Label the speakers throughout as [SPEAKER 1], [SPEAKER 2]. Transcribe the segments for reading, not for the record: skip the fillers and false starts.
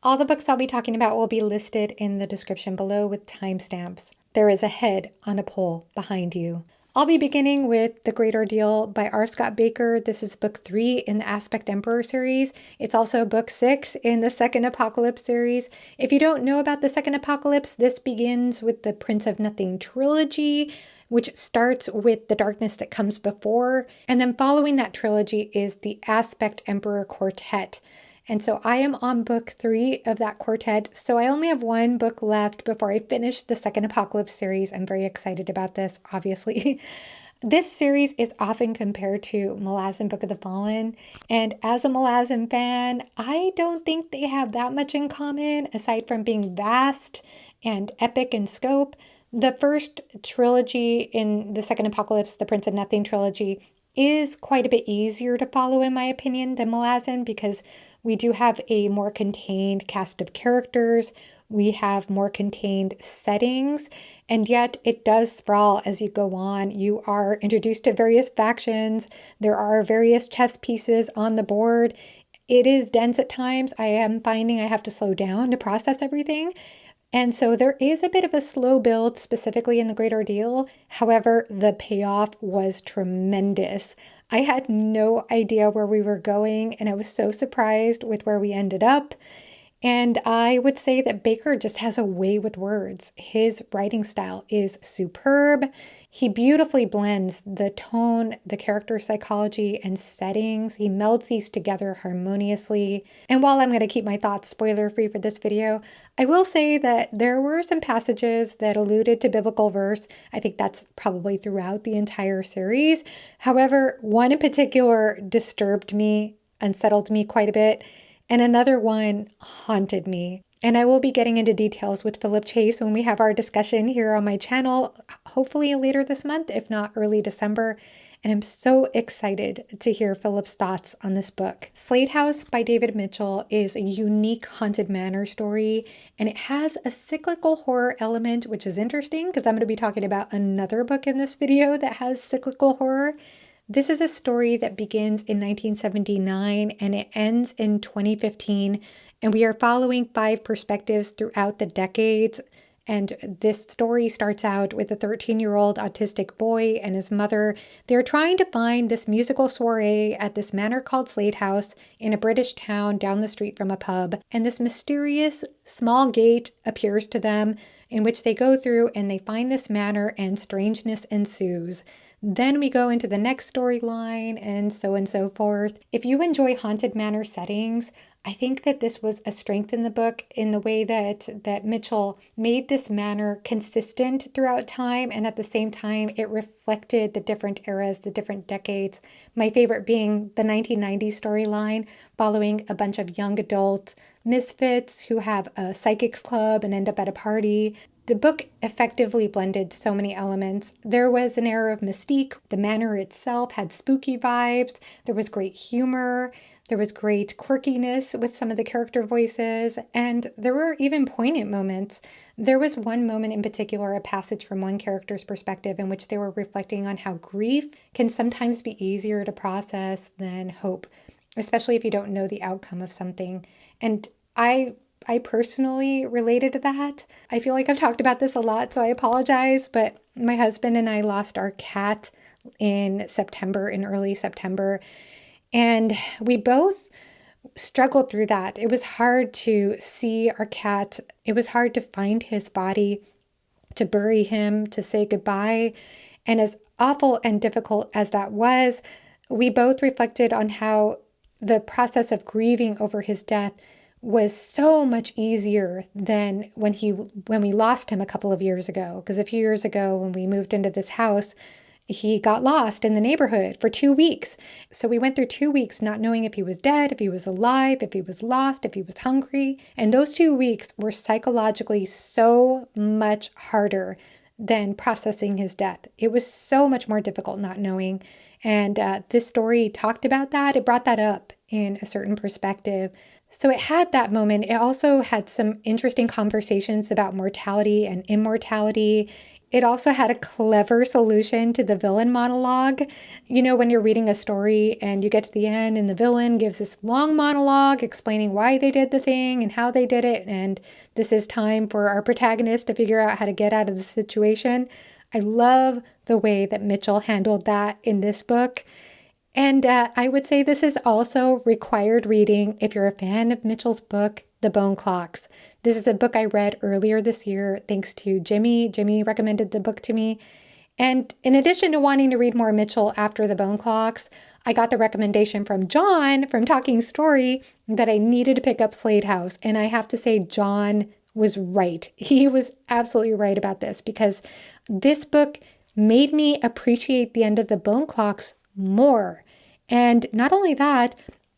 [SPEAKER 1] All the books I'll be talking about will be listed in the description below with timestamps. There is a head on a pole behind you. I'll be beginning with The Great Ordeal by R. Scott Bakker. This is book 3 in the Aspect Emperor series. It's also book 6 in the Second Apocalypse series. If you don't know about the Second Apocalypse, this begins with the Prince of Nothing trilogy, which starts with The Darkness That Comes Before. And then following that trilogy is the Aspect Emperor Quartet. And so I am on book 3 of that quartet. So I only have one book left before I finish the Second Apocalypse series. I'm very excited about this, obviously. This series is often compared to Malazan Book of the Fallen. And as a Malazan fan, I don't think they have that much in common, aside from being vast and epic in scope. The first trilogy in the Second Apocalypse, the Prince of Nothing trilogy, is quite a bit easier to follow, in my opinion, than Malazan, because we do have a more contained cast of characters. We have more contained settings, and yet it does sprawl as you go on. You are introduced to various factions. There are various chess pieces on the board. It is dense at times. I am finding I have to slow down to process everything. And so there is a bit of a slow build, specifically in The Great Ordeal. However, the payoff was tremendous. I had no idea where we were going, and I was so surprised with where we ended up. And I would say that Bakker just has a way with words. His writing style is superb. He beautifully blends the tone, the character psychology, and settings. He melds these together harmoniously. And while I'm going to keep my thoughts spoiler-free for this video, I will say that there were some passages that alluded to biblical verse. I think that's probably throughout the entire series. However, one in particular disturbed me, unsettled me quite a bit, and another one haunted me. And I will be getting into details with Philip Chase when we have our discussion here on my channel, hopefully later this month, if not early December. And I'm so excited to hear Philip's thoughts on this book. Slade House by David Mitchell is a unique haunted manor story, and it has a cyclical horror element, which is interesting because I'm going to be talking about another book in this video that has cyclical horror. This is a story that begins in 1979 and it ends in 2015, and we are following 5 perspectives throughout the decades. And this story starts out with a 13-year-old autistic boy and his mother. They're trying to find this musical soiree at this manor called Slade House in a British town down the street from a pub. And this mysterious small gate appears to them, in which they go through and they find this manor, and strangeness ensues. Then we go into the next storyline and so forth. If you enjoy haunted manor settings, I think that this was a strength in the book in the way that Mitchell made this manor consistent throughout time, and at the same time it reflected the different eras, the different decades. My favorite being the 1990s storyline, following a bunch of young adult misfits who have a psychics club and end up at a party. The book effectively blended so many elements. There was an air of mystique. The manor itself had spooky vibes. There was great humor. There was great quirkiness with some of the character voices, and there were even poignant moments. There was one moment in particular, a passage from one character's perspective, in which they were reflecting on how grief can sometimes be easier to process than hope, especially if you don't know the outcome of something. And I personally related to that. I feel like I've talked about this a lot, so I apologize, but my husband and I lost our cat in early September, and we both struggled through that. It was hard to see our cat. It was hard to find his body, to bury him, to say goodbye. And as awful and difficult as that was, we both reflected on how the process of grieving over his death was so much easier than when we lost him a couple of years ago. Because a few years ago, when we moved into this house, he got lost in the neighborhood for 2 weeks. So we went through 2 weeks not knowing if he was dead, if he was alive, if he was lost, if he was hungry. And those 2 weeks were psychologically so much harder than processing his death. It was so much more difficult not knowing. And this story talked about that. It brought that up in a certain perspective. So it had that moment. It also had some interesting conversations about mortality and immortality. It also had a clever solution to the villain monologue. You know, when you're reading a story and you get to the end and the villain gives this long monologue explaining why they did the thing and how they did it, and this is time for our protagonist to figure out how to get out of the situation. I love the way that Mitchell handled that in this book. And I would say this is also required reading if you're a fan of Mitchell's book, The Bone Clocks. This is a book I read earlier this year thanks to Jimmy. Jimmy recommended the book to me. And in addition to wanting to read more Mitchell after The Bone Clocks, I got the recommendation from John from Talking Story that I needed to pick up Slade House. And I have to say, John was right. He was absolutely right about this because this book made me appreciate the end of The Bone Clocks more. And not only that,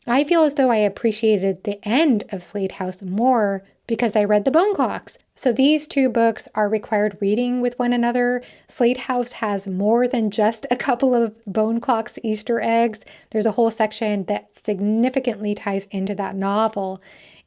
[SPEAKER 1] I feel as though I appreciated the end of Slade House more because I read The Bone Clocks. So these two books are required reading with one another. Slade House has more than just a couple of Bone Clocks Easter eggs. There's a whole section that significantly ties into that novel.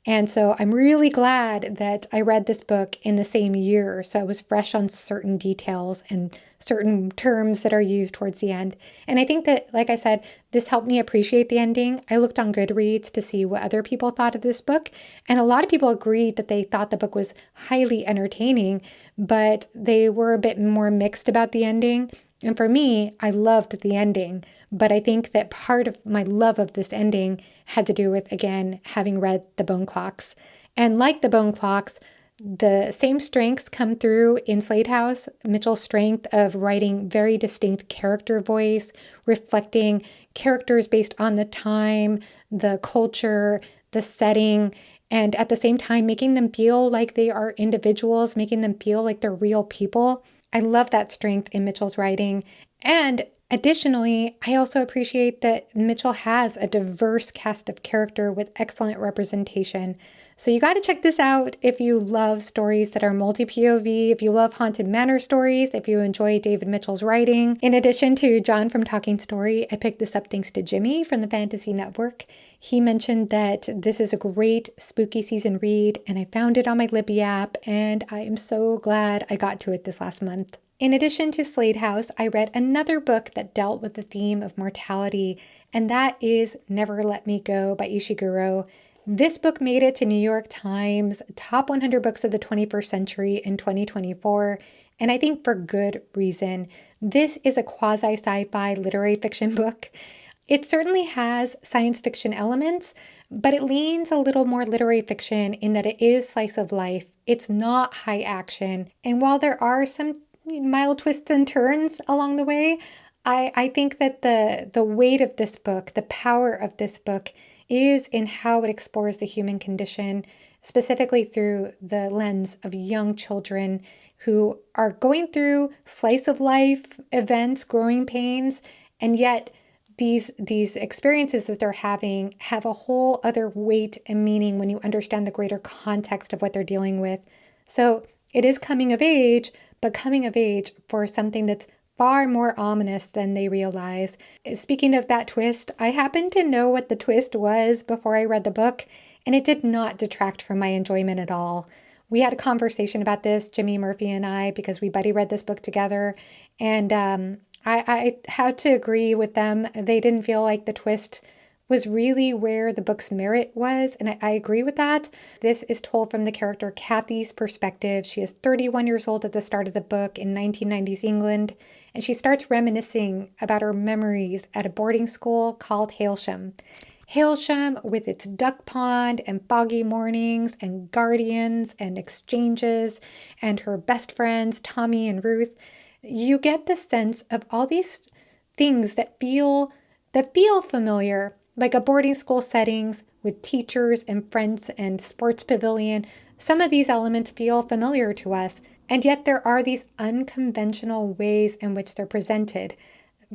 [SPEAKER 1] And so I'm really glad that I read this book in the same year. So I was fresh on certain details and certain terms that are used towards the end. And I think that, like I said, this helped me appreciate the ending. I looked on Goodreads to see what other people thought of this book. And a lot of people agreed that they thought the book was highly entertaining, but they were a bit more mixed about the ending. And for me, I loved the ending. But I think that part of my love of this ending had to do with, again, having read The Bone Clocks. And like The Bone Clocks, the same strengths come through in Slade House. Mitchell's strength of writing very distinct character voice, reflecting characters based on the time, the culture, the setting, and at the same time making them feel like they are individuals, making them feel like they're real people. I love that strength in Mitchell's writing. And additionally, I also appreciate that Mitchell has a diverse cast of character with excellent representation. So you got to check this out if you love stories that are multi-POV, if you love Haunted Manor stories, if you enjoy David Mitchell's writing. In addition to John from Talking Story, I picked this up thanks to Jimmy from the Fantasy Network. He mentioned that this is a great spooky season read, and I found it on my Libby app, and I am so glad I got to it this last month. In addition to Slade House, I read another book that dealt with the theme of mortality, and that is Never Let Me Go by Ishiguro. This book made it to New York Times top 100 books of the 21st century in 2024, and I think for good reason. This is a quasi-sci-fi literary fiction book. It certainly has science fiction elements, but it leans a little more literary fiction in that it is slice of life. It's not high action, and while there are some mild twists and turns along the way, I think that the weight of this book, the power of this book, is in how it explores the human condition, specifically through the lens of young children who are going through slice of life events, growing pains, and yet these experiences that they're having have a whole other weight and meaning when you understand the greater context of what they're dealing with. So it is coming of age, but coming of age for something that's far more ominous than they realize. Speaking of that twist, I happened to know what the twist was before I read the book, and it did not detract from my enjoyment at all. We had a conversation about this, Jimmy Murphy and I, because we buddy read this book together, and I had to agree with them. They didn't feel like the twist was really where the book's merit was, and I agree with that. This is told from the character Kathy's perspective. She is 31 years old at the start of the book in 1990s England, and she starts reminiscing about her memories at a boarding school called Hailsham. Hailsham, with its duck pond and foggy mornings and guardians and exchanges and her best friends, Tommy and Ruth, you get the sense of all these things that feel familiar, like a boarding school settings with teachers and friends and sports pavilion. Some of these elements feel familiar to us, and yet there are these unconventional ways in which they're presented.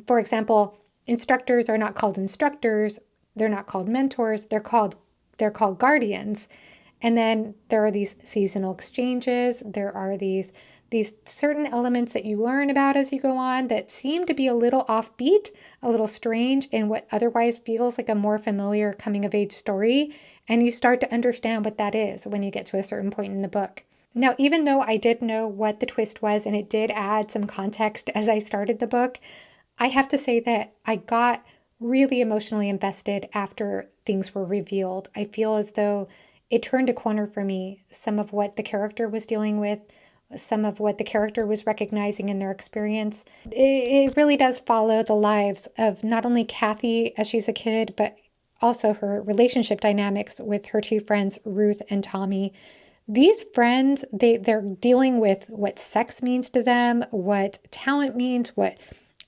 [SPEAKER 1] For example, instructors are not called instructors, they're not called mentors, they're called guardians. And then there are these seasonal exchanges, there are these certain elements that you learn about as you go on that seem to be a little offbeat, a little strange in what otherwise feels like a more familiar coming of age story. And you start to understand what that is when you get to a certain point in the book. Now, even though I did know what the twist was and it did add some context as I started the book, I have to say that I got really emotionally invested after things were revealed. I feel as though it turned a corner for me. Some of what the character was dealing with, some of what the character was recognizing in their experience. It really does follow the lives of not only Kathy as she's a kid, but also her relationship dynamics with her two friends, Ruth and Tommy. These friends, they're dealing with what sex means to them, what talent means, what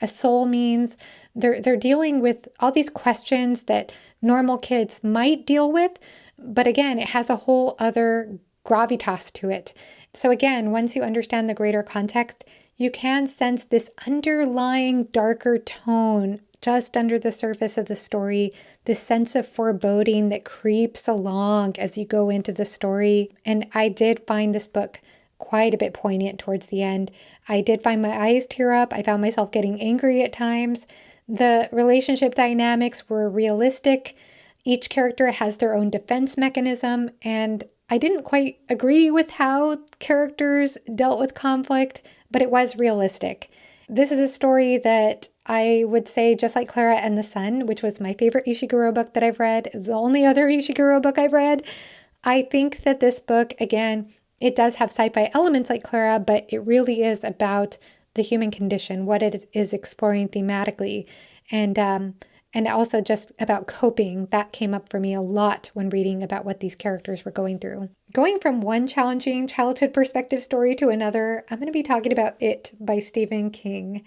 [SPEAKER 1] a soul means. They're dealing with all these questions that normal kids might deal with, but again, it has a whole other gravitas to it. So again, once you understand the greater context, you can sense this underlying darker tone just under the surface of the story, this sense of foreboding that creeps along as you go into the story. And I did find this book quite a bit poignant towards the end. I did find my eyes tear up. I found myself getting angry at times. The relationship dynamics were realistic. Each character has their own defense mechanism, and I didn't quite agree with how characters dealt with conflict, but it was realistic. This is a story that I would say, just like Clara and the Sun, which was my favorite Ishiguro book that I've read, the only other Ishiguro book I've read, I think that this book, again, it does have sci-fi elements like Clara, but it really is about the human condition, what it is exploring thematically, and also just about coping. That came up for me a lot when reading about what these characters were going through. Going from one challenging childhood perspective story to another, I'm going to be talking about It by Stephen King.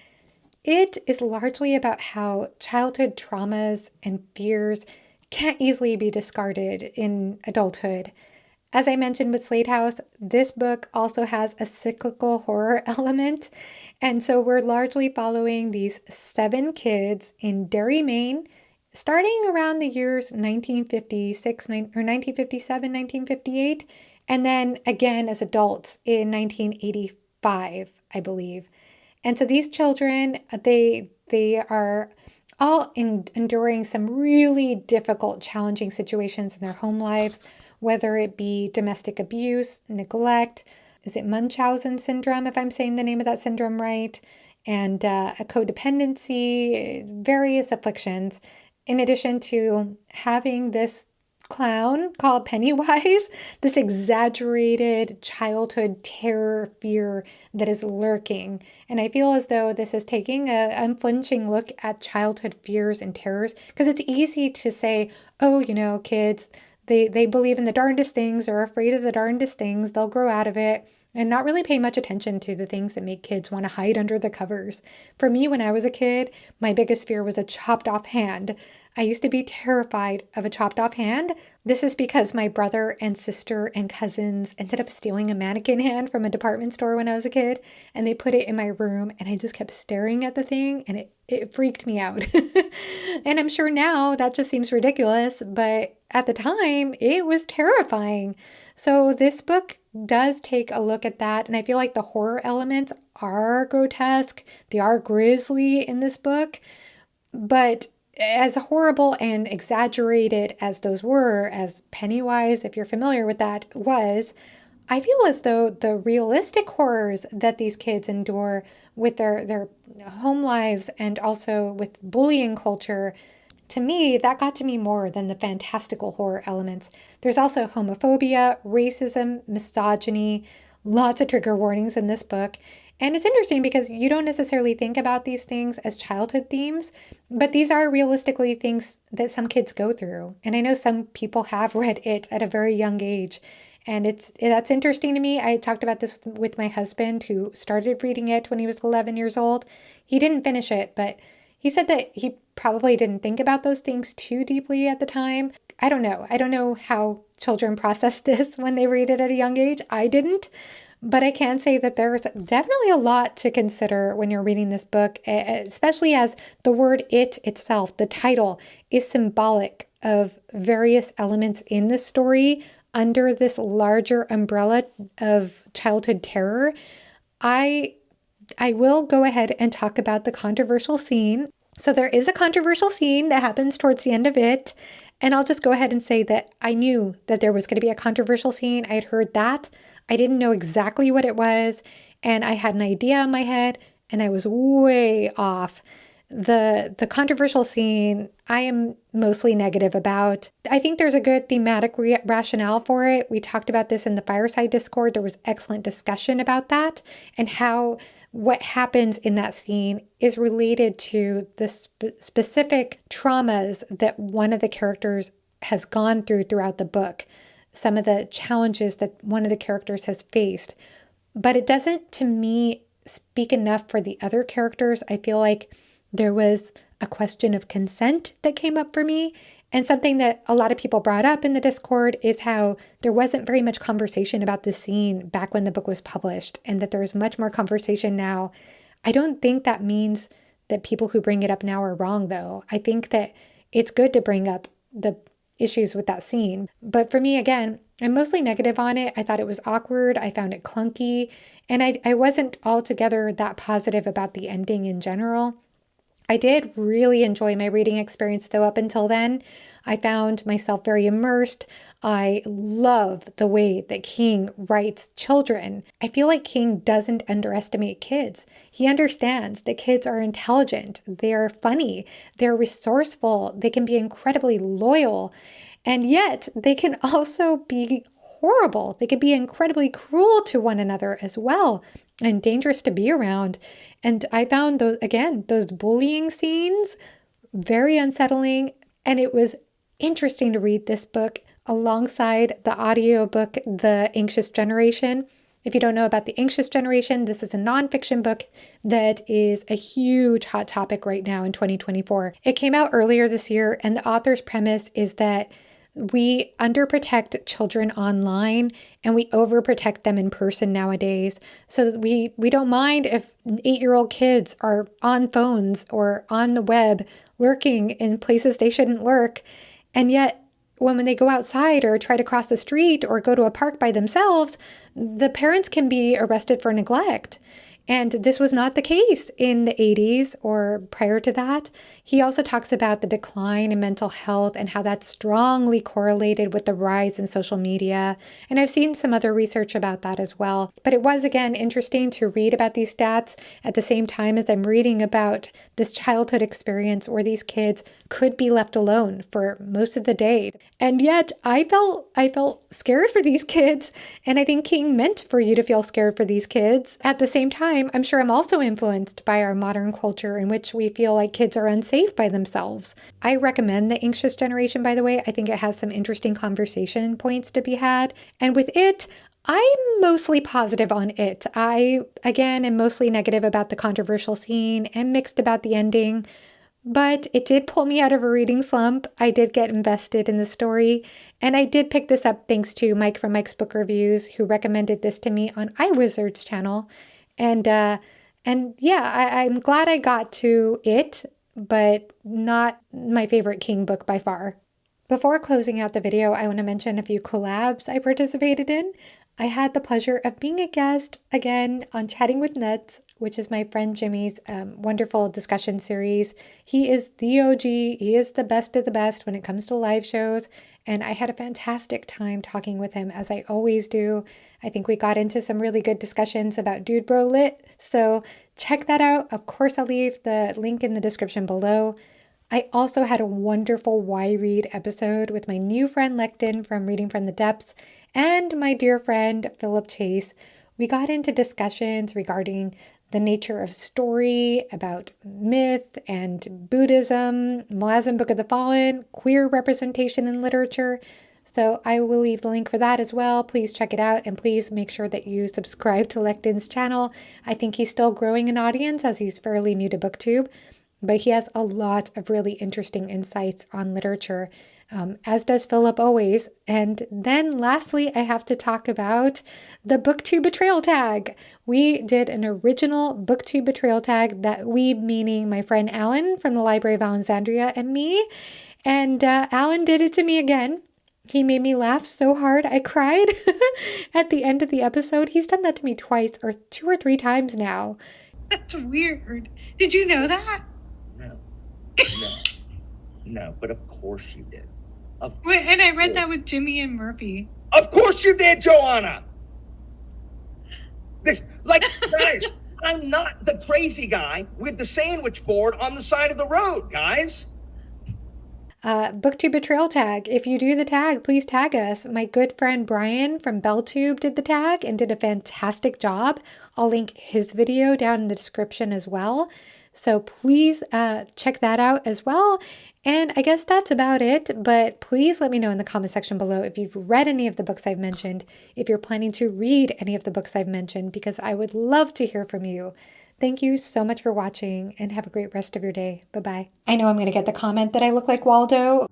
[SPEAKER 1] It is largely about how childhood traumas and fears can't easily be discarded in adulthood. As I mentioned with Slade House, this book also has a cyclical horror element. And so we're largely following these 7 kids in Derry, Maine, starting around the years 1956 or 1957, 1958, and then again as adults in 1985, I believe. And so these children, they are all enduring some really difficult, challenging situations in their home lives, whether it be domestic abuse, neglect, is it Munchausen syndrome, if I'm saying the name of that syndrome right, and a codependency, various afflictions, in addition to having this clown called Pennywise, this exaggerated childhood terror, fear that is lurking. And I feel as though this is taking an unflinching look at childhood fears and terrors, because it's easy to say, oh, kids, they believe in the darndest things, are afraid of the darndest things, they'll grow out of it, and not really pay much attention to the things that make kids want to hide under the covers. For me, when I was a kid, my biggest fear was a chopped off hand. I used to be terrified of a chopped off hand. This is because my brother and sister and cousins ended up stealing a mannequin hand from a department store when I was a kid, and they put it in my room, and I just kept staring at the thing, and it freaked me out. And I'm sure now that just seems ridiculous, but at the time, it was terrifying. So this book does take a look at that, and I feel like the horror elements are grotesque. They are grisly in this book, but as horrible and exaggerated as those were, as Pennywise, if you're familiar with that, was, I feel as though the realistic horrors that these kids endure with their home lives and also with bullying culture, to me, that got to me more than the fantastical horror elements. There's also homophobia, racism, misogyny, lots of trigger warnings in this book. And it's interesting because you don't necessarily think about these things as childhood themes, but these are realistically things that some kids go through. And I know some people have read it at a very young age. And that's interesting to me. I talked about this with my husband, who started reading it when he was 11 years old. He didn't finish it, but he said that he probably didn't think about those things too deeply at the time. I don't know. I don't know how children process this when they read it at a young age. I didn't. But I can say that there's definitely a lot to consider when you're reading this book, especially as the word "it" itself, the title, is symbolic of various elements in this story under this larger umbrella of childhood terror. I will go ahead and talk about the controversial scene. So there is a controversial scene that happens towards the end of it, And I'll just go ahead and say that I knew that there was going to be a controversial scene. I had heard that. I didn't know exactly what it was, and I had an idea in my head, and I was way off. The controversial scene, I am mostly negative about. I think there's a good thematic rationale for it. We talked about this in the Fireside Discord. There was excellent discussion about that and how what happens in that scene is related to the specific traumas that one of the characters has gone through throughout the book, some of the challenges that one of the characters has faced. But it doesn't, to me, speak enough for the other characters. I feel like there was a question of consent that came up for me. And something that a lot of people brought up in the Discord is how there wasn't very much conversation about this scene back when the book was published, and that there's much more conversation now. I don't think that means that people who bring it up now are wrong, though. I think that it's good to bring up the issues with that scene. But for me, again, I'm mostly negative on it. I thought it was awkward. I found it clunky. And I wasn't altogether that positive about the ending in general. I did really enjoy my reading experience, though, up until then. I found myself very immersed. I love the way that King writes children. I feel like King doesn't underestimate kids. He understands that kids are intelligent, they're funny, they're resourceful, they can be incredibly loyal, and yet they can also be horrible. They can be incredibly cruel to one another as well, and dangerous to be around. And I found those bullying scenes very unsettling. And it was interesting to read this book alongside the audiobook, The Anxious Generation. If you don't know about The Anxious Generation, this is a nonfiction book that is a huge hot topic right now in 2024. It came out earlier this year, and the author's premise is that we underprotect children online and we overprotect them in person nowadays, so that we don't mind if 8-year-old kids are on phones or on the web lurking in places they shouldn't lurk. And yet when they go outside or try to cross the street or go to a park by themselves, the parents can be arrested for neglect. And this was not the case in the 80s or prior to that. He also talks about the decline in mental health and how that's strongly correlated with the rise in social media. And I've seen some other research about that as well. But it was, again, interesting to read about these stats at the same time as I'm reading about this childhood experience where these kids could be left alone for most of the day. And yet I felt scared for these kids. And I think King meant for you to feel scared for these kids. At the same time, I'm sure I'm also influenced by our modern culture in which we feel like kids are unsafe by themselves. I recommend The Anxious Generation, by the way. I think it has some interesting conversation points to be had. And with it, I'm mostly positive on it. I, again, am mostly negative about the controversial scene and mixed about the ending. But it did pull me out of a reading slump. I did get invested in the story. And I did pick this up thanks to Mike from Mike's Book Reviews, who recommended this to me on iWizard's channel. And yeah, I'm glad I got to it, but not my favorite King book by far. Before closing out the video, I want to mention a few collabs I participated in. I had the pleasure of being a guest again on Chatting with Nuts, which is my friend Jimmy's wonderful discussion series. He is the OG. He is the best of the best when it comes to live shows. And I had a fantastic time talking with him, as I always do. I think we got into some really good discussions about Dude Bro Lit. So check that out. Of course, I'll leave the link in the description below. I also had a wonderful Why Read episode with my new friend Lecton from Reading from the Depths and my dear friend Philip Chase. We got into discussions regarding the nature of story, about myth and Buddhism, Muslim Book of the Fallen, queer representation in literature. So I will leave the link for that as well. Please check it out, and please make sure that you subscribe to Lecton's channel. I think he's still growing an audience as he's fairly new to BookTube, but he has a lot of really interesting insights on literature, as does Philip always. And then lastly, I have to talk about the BookTube Betrayal tag. We did an original BookTube Betrayal tag, that we meaning my friend Alan from the Library of Alexandria and me. And Alan did it to me again. He made me laugh so hard I cried at the end of the episode. He's done that to me twice or 2 or 3 times now. That's weird. Did you know that?
[SPEAKER 2] No. No, but of course you did. Wait, and I read that with Jimmy and Murphy.
[SPEAKER 3] Of course you did, Johanna. Like, guys, I'm not the crazy guy with the sandwich board on the side of the road, guys.
[SPEAKER 1] BookTube Betrayal tag. If you do the tag, please tag us. My good friend Brian from BellTube did the tag and did a fantastic job. I'll link his video down in the description as well. So please check that out as well. And I guess that's about it, but please let me know in the comment section below if you've read any of the books I've mentioned, if you're planning to read any of the books I've mentioned, because I would love to hear from you. Thank you so much for watching and have a great rest of your day. Bye-bye. I know I'm going to get the comment that I look like Waldo.